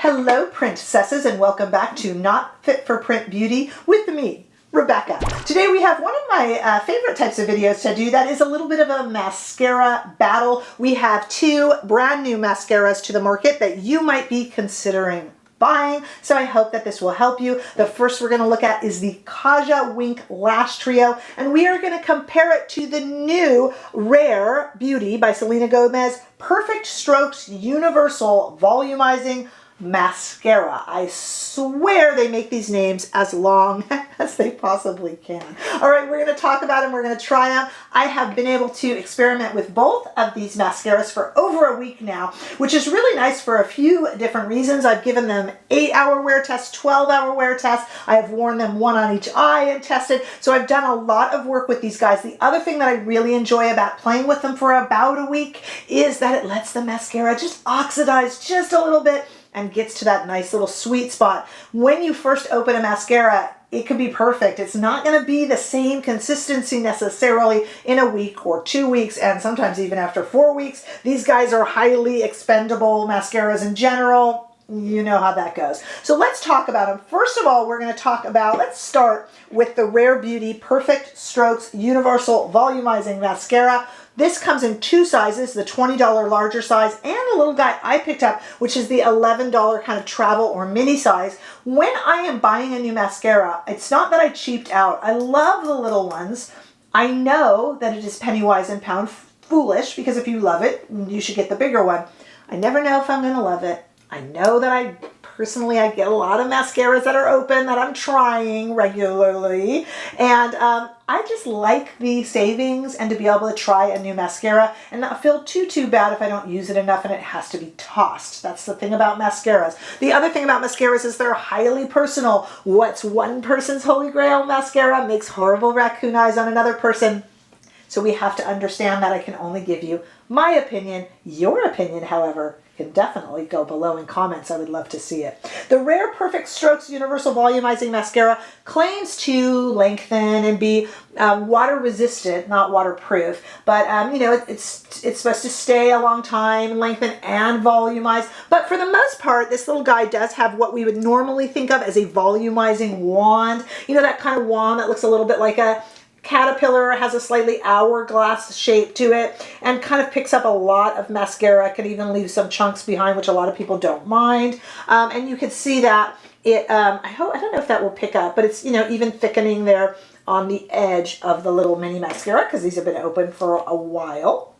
Hello, princesses, and welcome back to Not Fit for Print Beauty with me, Rebecca. Today we have one of my favorite types of videos to do that is a little bit of a mascara battle. We have two brand new mascaras to the market that you might be considering buying, so I hope that this will help you. The first we're going to look at is the Kaja Wink Lash Trio, and we are going to compare it to the new Rephr Beauty by Selena Gomez Perfect Strokes Universal Volumizing Mascara. I swear they make these names as long as they possibly can. All right, we're going to talk about them. We're going to try them. I have been able to experiment with both of these mascaras for over a week now, which is really nice for a few different reasons. I've given them 8-hour wear tests, 12-hour wear tests. I have worn them one on each eye and tested. So I've done a lot of work with these guys. The other thing that I really enjoy about playing with them for about a week is that it lets the mascara just oxidize just a little bit and gets to that nice little sweet spot. When you first open a mascara, it could be perfect. It's not going to be the same consistency necessarily in a week or 2 weeks, and sometimes even after 4 weeks. These guys are highly expendable mascaras in general. You know how that goes. So let's talk about them. First of all, we're going to talk about, let's start with the Rephr Beauty Perfect Strokes Universal Volumizing Mascara. This comes in two sizes, the $20 larger size and the little guy I picked up, which is the $11 kind of travel or mini size. When I am buying a new mascara, it's not that I cheaped out. I love the little ones. I know that it is penny wise and pound foolish, because if you love it, you should get the bigger one. I never know if I'm going to love it. I know that I get a lot of mascaras that are open that I'm trying regularly, and I just like the savings and to be able to try a new mascara and not feel too bad if I don't use it enough and it has to be tossed. That's the thing about mascaras. The other thing about mascaras is they're highly personal. What's one person's holy grail mascara makes horrible raccoon eyes on another person. So we have to understand that I can only give you my opinion. Your opinion, however, can definitely go below in comments. I would love to see it. The Rephr Perfect Strokes Universal Volumizing Mascara claims to lengthen and be water resistant, not waterproof, but you know, it's supposed to stay a long time, lengthen and volumize. But for the most part, this little guy does have what we would normally think of as a volumizing wand. You know, that kind of wand that looks a little bit like a caterpillar, has a slightly hourglass shape to it, and kind of picks up a lot of mascara. Can even leave some chunks behind, which a lot of people don't mind. And you can see that it, I don't know if that will pick up, but it's, you know, even thickening there on the edge of the little mini mascara, because these have been open for a while.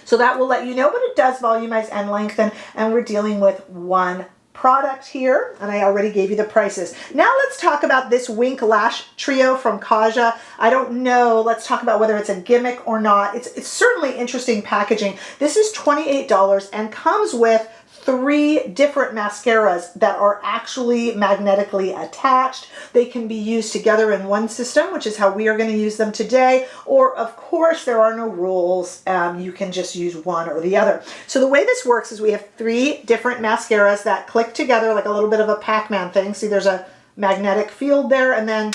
So that will let you know, but it does volumize and lengthen, and we're dealing with one product here, and I already gave you the prices. Now let's talk about this Wink Lash Trio from Kaja. I don't know, let's talk about whether it's a gimmick or not. It's certainly interesting packaging. This is $28 and comes with 3 different mascaras that are actually magnetically attached. They can be used together in one system, which is how we are going to use them today. Or, of course, there are no rules. You can just use one or the other. So the way this works is we have 3 different mascaras that click together like a little bit of a Pac-Man thing. See, there's a magnetic field there, and then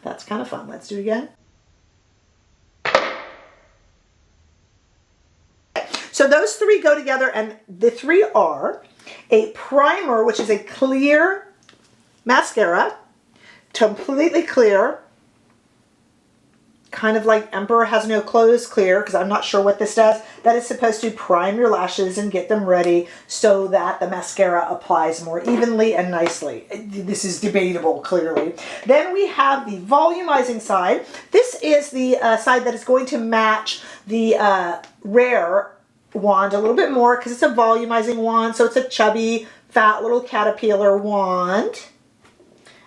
that's kind of fun. Let's do it again. So those 3 go together, and the 3 are a primer, which is a clear mascara, completely clear, kind of like Emperor Has No Clothes clear, because I'm not sure what this does. That is supposed to prime your lashes and get them ready so that the mascara applies more evenly and nicely. This is debatable, clearly. Then we have the volumizing side. This is the side that is going to match the Rephr wand a little bit more, because it's a volumizing wand, so it's a chubby, fat little caterpillar wand.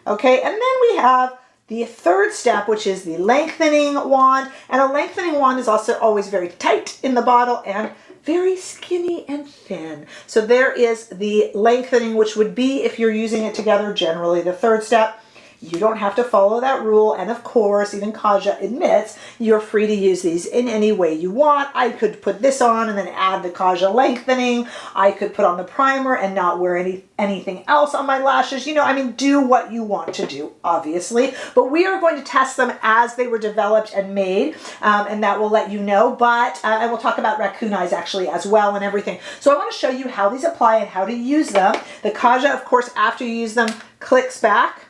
Okay, and then we have the third step, which is the lengthening wand. And a lengthening wand is also always very tight in the bottle and very skinny and thin. So there is the lengthening, which would be, if you're using it together, generally the third step. You don't have to follow that rule. And of course, even Kaja admits you're free to use these in any way you want. I could put this on and then add the Kaja lengthening. I could put on the primer and not wear anything else on my lashes. You know, I mean, do what you want to do, obviously. But we are going to test them as they were developed and made, and that will let you know. But I will talk about raccoon eyes actually as well and everything. So I want to show you how these apply and how to use them. The Kaja, of course, after you use them, clicks back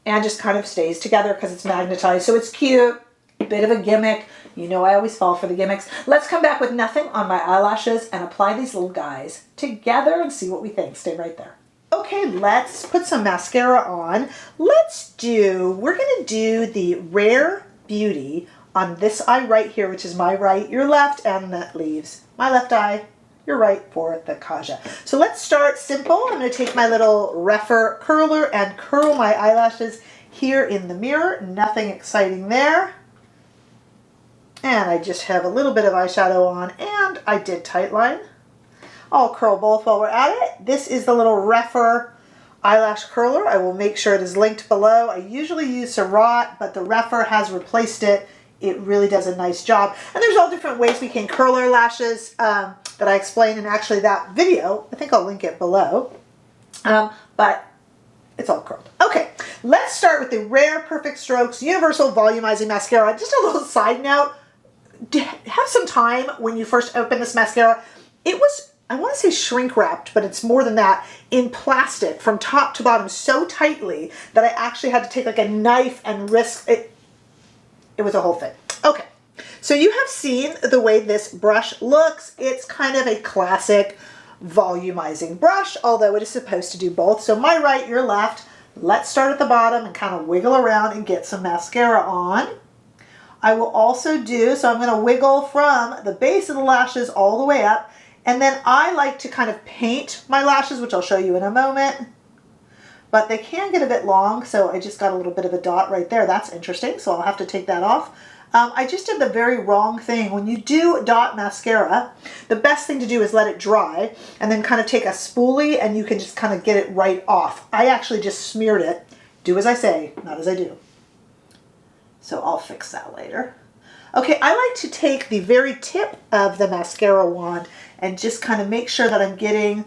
and just kind of stays together because it's magnetized. So it's cute, bit of a gimmick. You know I always fall for the gimmicks. Let's come back with nothing on my eyelashes and apply these little guys together and see what we think. Stay right there. Okay, let's put some mascara on. We're gonna do the Rare Beauty on this eye right here, which is my right, your left, and that leaves my left eye, your right for the Kaja. So let's start simple. I'm going to take my little Rephr curler and curl my eyelashes here in the mirror. Nothing exciting there. And I just have a little bit of eyeshadow on, and I did tightline. I'll curl both while we're at it. This is the little Rephr eyelash curler. I will make sure it is linked below. I usually use Surratt, but the Rephr has replaced it. It really does a nice job. And there's all different ways we can curl our lashes that I explained in actually that video. I think I'll link it below. But it's all curled. Okay, let's start with the Rare Perfect Strokes Universal Volumizing Mascara. Just a little side note. Have some time when you first open this mascara. It was, I want to say shrink wrapped, but it's more than that, in plastic from top to bottom so tightly that I actually had to take like a knife and risk it. It was a whole thing. Okay, so you have seen the way this brush looks. It's kind of a classic volumizing brush, although it is supposed to do both. So my right, your left. Let's start at the bottom and kind of wiggle around and get some mascara on. I will also do, so I'm going to wiggle from the base of the lashes all the way up. And then I like to kind of paint my lashes, which I'll show you in a moment. But they can get a bit long, so I just got a little bit of a dot right there. That's interesting, so I'll have to take that off. I just did the very wrong thing. When you do dot mascara, the best thing to do is let it dry and then kind of take a spoolie and you can just kind of get it right off. I actually just smeared it. Do as I say, not as I do. So I'll fix that later. Okay, I like to take the very tip of the mascara wand and just kind of make sure that I'm getting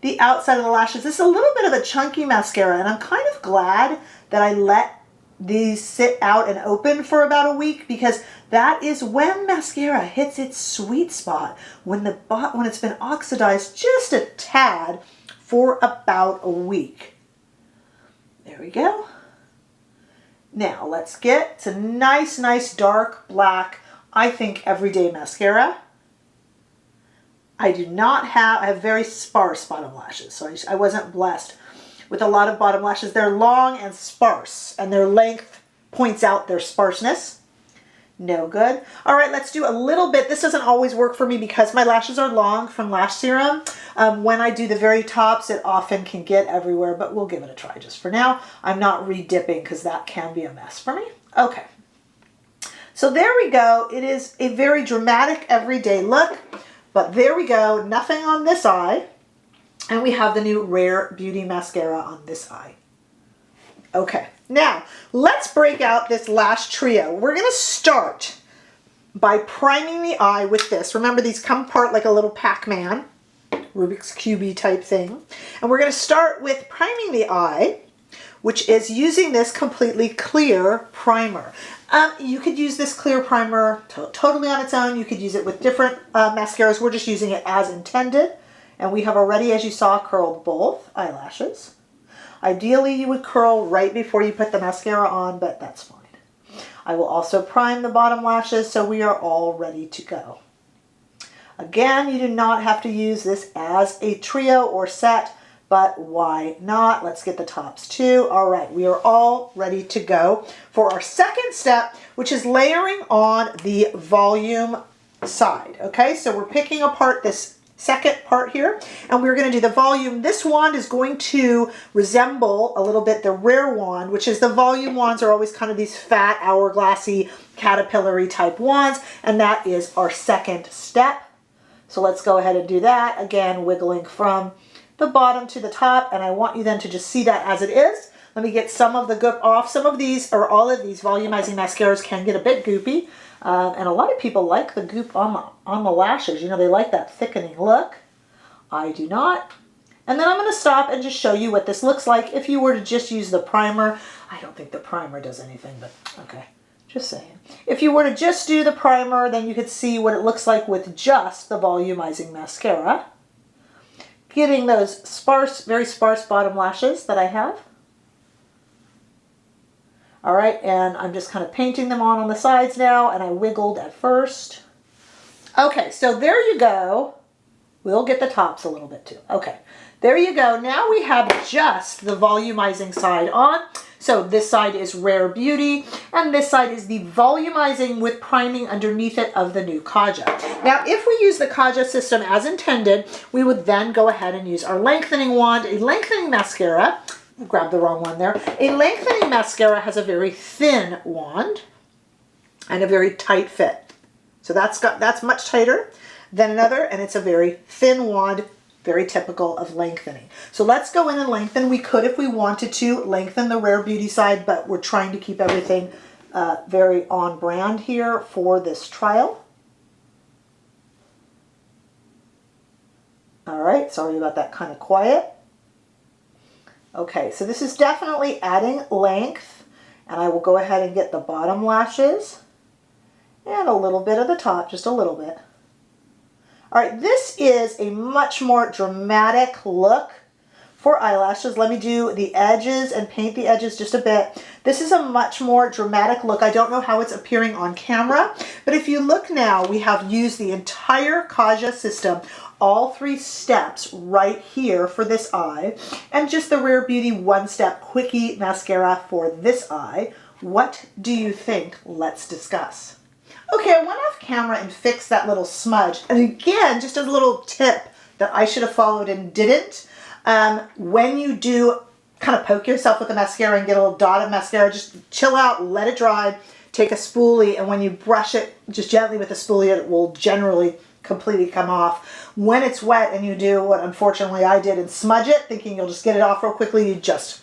the outside of the lashes. This is a little bit of a chunky mascara, and I'm kind of glad that I let these sit out and open for about a week, because that is when mascara hits its sweet spot, when it's been oxidized just a tad for about a week. There we go. Now let's get to nice dark black, I think everyday mascara. I have very sparse bottom lashes, so I wasn't blessed with a lot of bottom lashes. They're long and sparse, and their length points out their sparseness. No good. All right, let's do a little bit. This doesn't always work for me because my lashes are long from lash serum. When I do the very tops, it often can get everywhere, but we'll give it a try just for now. I'm not re-dipping because that can be a mess for me. Okay. So there we go. It is a very dramatic everyday look. But there we go, nothing on this eye. And we have the new Rare Beauty Mascara on this eye. Okay, now let's break out this lash trio. We're gonna start by priming the eye with this. Remember, these come apart like a little Pac-Man, Rubik's Cube type thing. And we're gonna start with priming the eye, which is using this completely clear primer. You could use this clear primer totally on its own. You could use it with different mascaras. We're just using it as intended. And we have already, as you saw, curled both eyelashes. Ideally, you would curl right before you put the mascara on, but that's fine. I will also prime the bottom lashes, so we are all ready to go. Again, you do not have to use this as a trio or set, but why not? Let's get the tops too. All right, we are all ready to go for our second step, which is layering on the volume side. Okay, so we're picking apart this second part here, and we're going to do the volume. This wand is going to resemble a little bit the Rare wand, which is the volume wands are always kind of these fat, hourglassy, caterpillar-y type wands, and that is our second step. So let's go ahead and do that. Again, wiggling from the bottom to the top, and I want you then to just see that as it is. Let me get some of the goop off. Some of these, or all of these volumizing mascaras can get a bit goopy. And a lot of people like the goop on the lashes. You know, they like that thickening look. I do not. And then I'm going to stop and just show you what this looks like if you were to just use the primer. I don't think the primer does anything, but okay. Just saying. If you were to just do the primer, then you could see what it looks like with just the volumizing mascara. Getting those sparse, very sparse bottom lashes that I have. All right, and I'm just kind of painting them on the sides now, and I wiggled at first. Okay, so there you go. We'll get the tops a little bit too. Okay, there you go. Now we have just the volumizing side on. So this side is Rare Beauty, and this side is the volumizing with priming underneath it of the new Kaja. Now, if we use the Kaja system as intended, we would then go ahead and use our lengthening wand, a lengthening mascara. Grab the wrong one there. A lengthening mascara has a very thin wand and a very tight fit. So that's much tighter than another, and it's a very thin wand, very typical of lengthening. So let's go in and lengthen. We could, if we wanted to, lengthen the Rare Beauty side, but we're trying to keep everything very on brand here for this trial. All right, sorry about that kind of quiet. Okay, so this is definitely adding length, and I will go ahead and get the bottom lashes and a little bit of the top, just a little bit. All right, this is a much more dramatic look for eyelashes. Let me do the edges and paint the edges just a bit. This is a much more dramatic look. I don't know how it's appearing on camera, but if you look now, we have used the entire Kaja system, all 3 steps right here for this eye, and just the Rare Beauty one-step quickie mascara for this eye. What do you think? Let's discuss. Okay, I went off camera and fixed that little smudge. And again, just a little tip that I should have followed and didn't. When you do kind of poke yourself with the mascara and get a little dot of mascara, just chill out, let it dry, take a spoolie, and when you brush it just gently with the spoolie, it will generally completely come off. When it's wet and you do what unfortunately I did and smudge it, thinking you'll just get it off real quickly, you just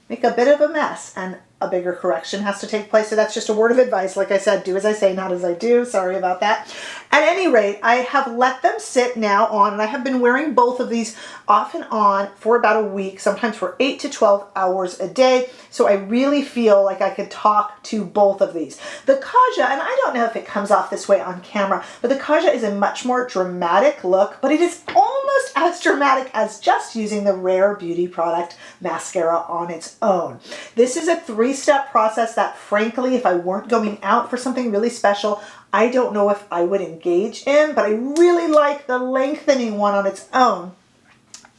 make a bit of a mess, and a bigger correction has to take place. So that's just a word of advice. Like I said, do as I say, not as I do. Sorry about that. At any rate, I have let them sit now on, and I have been wearing both of these off and on for about a week, sometimes for 8 to 12 hours a day. So I really feel like I could talk to both of these. The Kaja, and I don't know if it comes off this way on camera, but the Kaja is a much more dramatic look, but it is almost as dramatic as just using the Rare Beauty product mascara on its own. This is a 3-step process that, frankly, if I weren't going out for something really special, I don't know if I would engage in, but I really like the lengthening one on its own.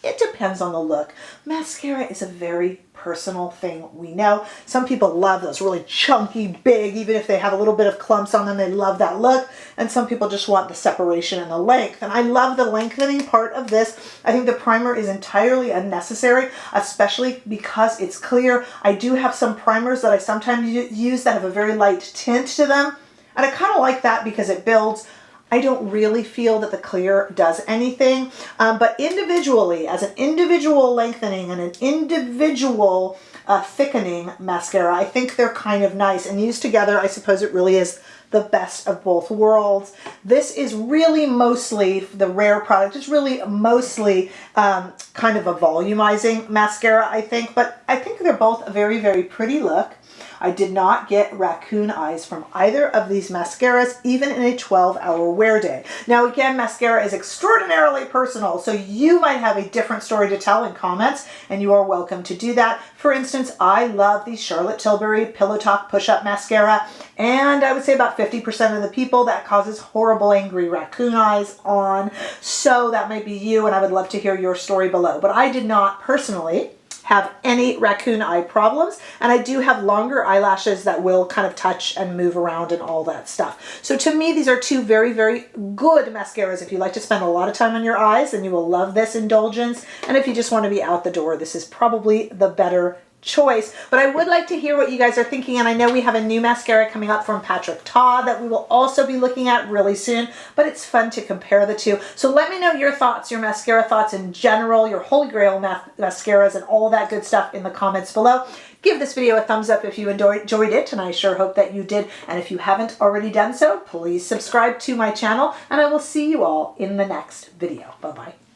It depends on the look. Mascara is a very personal thing, we know. Some people love those really chunky, big, even if they have a little bit of clumps on them, they love that look. And some people just want the separation and the length. And I love the lengthening part of this. I think the primer is entirely unnecessary, especially because it's clear. I do have some primers that I sometimes use that have a very light tint to them. And I kind of like that because it builds. I don't really feel that the clear does anything, but individually, as an individual lengthening and an individual thickening mascara, I think they're kind of nice, and used together, I suppose it really is the best of both worlds. This is really mostly, the Rare product is really mostly kind of a volumizing mascara, I think, but I think they're both a very, very pretty look. I did not get raccoon eyes from either of these mascaras, even in a 12-hour wear day. Now again, mascara is extraordinarily personal, so you might have a different story to tell in comments, and you are welcome to do that. For instance, I love the Charlotte Tilbury Pillow Talk Push-Up Mascara, and I would say about 50% of the people that causes horrible, angry raccoon eyes on. So that might be you, and I would love to hear your story below. But I did not personally have any raccoon eye problems, and I do have longer eyelashes that will kind of touch and move around and all that stuff. So to me, these are 2 very, very good mascaras. If you like to spend a lot of time on your eyes, then you will love this indulgence. And if you just want to be out the door, this is probably the better choice, but I would like to hear what you guys are thinking, and I know we have a new mascara coming up from Patrick Ta that we will also be looking at really soon, but it's fun to compare the two. So let me know your thoughts, your mascara thoughts in general, your holy grail mascaras and all that good stuff in the comments below. Give this video a thumbs up if you enjoyed it, and I sure hope that you did. And if you haven't already done so, please subscribe to my channel, and I will see you all in the next video. Bye-bye.